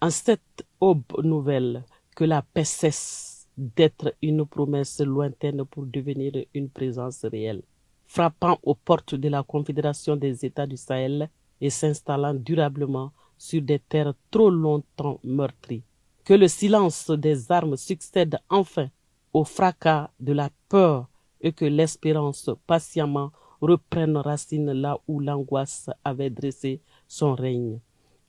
En cette aube nouvelle, que la paix cesse d'être une promesse lointaine pour devenir une présence réelle, frappant aux portes de la Confédération des États du Sahel et s'installant durablement sur des terres trop longtemps meurtries. Que le silence des armes succède enfin au fracas de la peur et que l'espérance patiemment reprenne racine là où l'angoisse avait dressé son règne.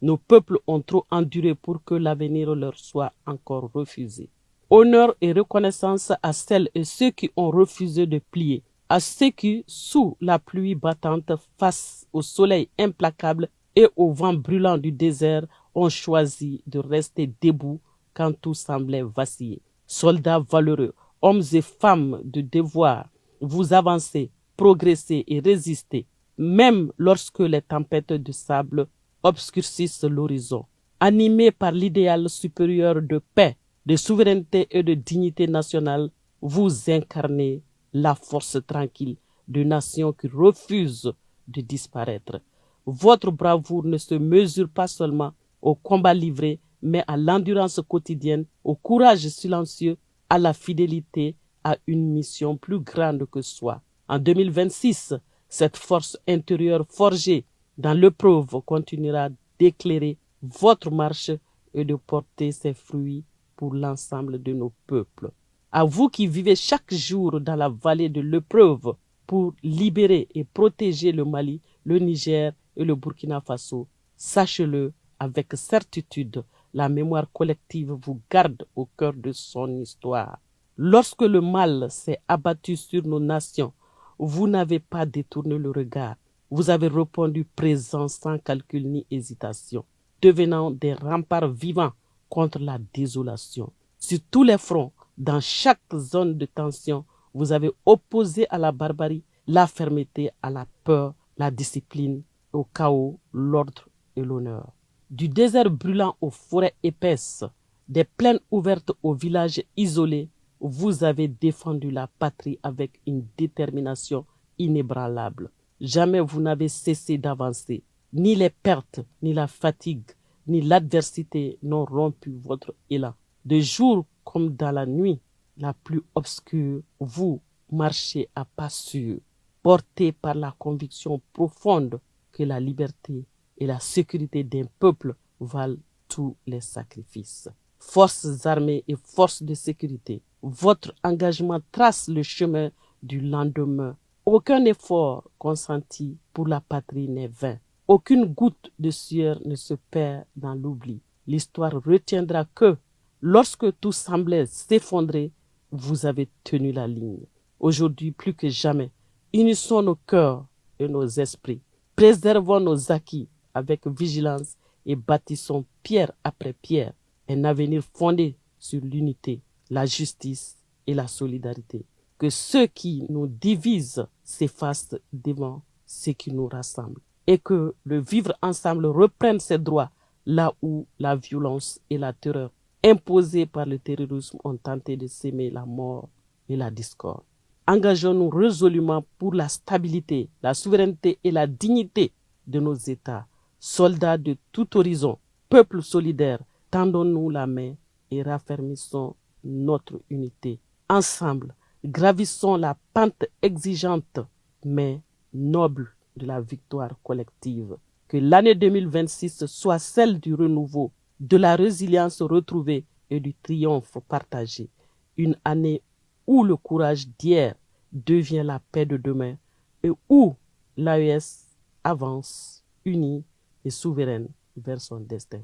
Nos peuples ont trop enduré pour que l'avenir leur soit encore refusé. Honneur et reconnaissance à celles et ceux qui ont refusé de plier, à ceux qui, sous la pluie battante, face au soleil implacable et au vent brûlant du désert, ont choisi de rester debout quand tout semblait vaciller. Soldats valeureux, hommes et femmes de devoir, vous avancez, progressez et résistez, même lorsque les tempêtes de sable obscurcissent l'horizon. Animés par l'idéal supérieur de paix, de souveraineté et de dignité nationale, vous incarnez la force tranquille de nations qui refusent de disparaître. Votre bravoure ne se mesure pas seulement au combat livré, mais à l'endurance quotidienne, au courage silencieux, à la fidélité à une mission plus grande que soi. En 2026, cette force intérieure forgée dans l'épreuve continuera d'éclairer votre marche et de porter ses fruits pour l'ensemble de nos peuples. À vous qui vivez chaque jour dans la vallée de l'épreuve pour libérer et protéger le Mali, le Niger et le Burkina Faso, sachez-le avec certitude, la mémoire collective vous garde au cœur de son histoire. Lorsque le mal s'est abattu sur nos nations, vous n'avez pas détourné le regard. Vous avez répondu présent sans calcul ni hésitation, devenant des remparts vivants contre la désolation. Sur tous les fronts, dans chaque zone de tension, vous avez opposé à la barbarie la fermeté à la peur, la discipline, au chaos, l'ordre et l'honneur. Du désert brûlant aux forêts épaisses, des plaines ouvertes aux villages isolés, vous avez défendu la patrie avec une détermination inébranlable. Jamais vous n'avez cessé d'avancer. Ni les pertes, ni la fatigue, ni l'adversité n'ont rompu votre élan. De jour comme dans la nuit la plus obscure, vous marchez à pas sûrs, portés par la conviction profonde que la liberté et la sécurité d'un peuple valent tous les sacrifices. Forces armées et forces de sécurité, votre engagement trace le chemin du lendemain. Aucun effort consenti pour la patrie n'est vain. Aucune goutte de sueur ne se perd dans l'oubli. L'histoire retiendra que, lorsque tout semblait s'effondrer, vous avez tenu la ligne. Aujourd'hui, plus que jamais, unissons nos cœurs et nos esprits. Préservons nos acquis avec vigilance et bâtissons pierre après pierre un avenir fondé sur l'unité, la justice et la solidarité. Que ceux qui nous divisent s'effacent devant ceux qui nous rassemblent et que le vivre ensemble reprenne ses droits là où la violence et la terreur imposées par le terrorisme ont tenté de s'aimer la mort et la discorde. Engageons-nous résolument pour la stabilité, la souveraineté et la dignité de nos États. Soldats de tout horizon, peuples solidaires, tendons-nous la main et raffermissons notre unité. Ensemble, gravissons la pente exigeante mais noble de la victoire collective. Que l'année 2026 soit celle du renouveau, de la résilience retrouvée et du triomphe partagé. Une année où le courage d'hier devient la paix de demain et où l'AES avance, unie et souveraine vers son destin.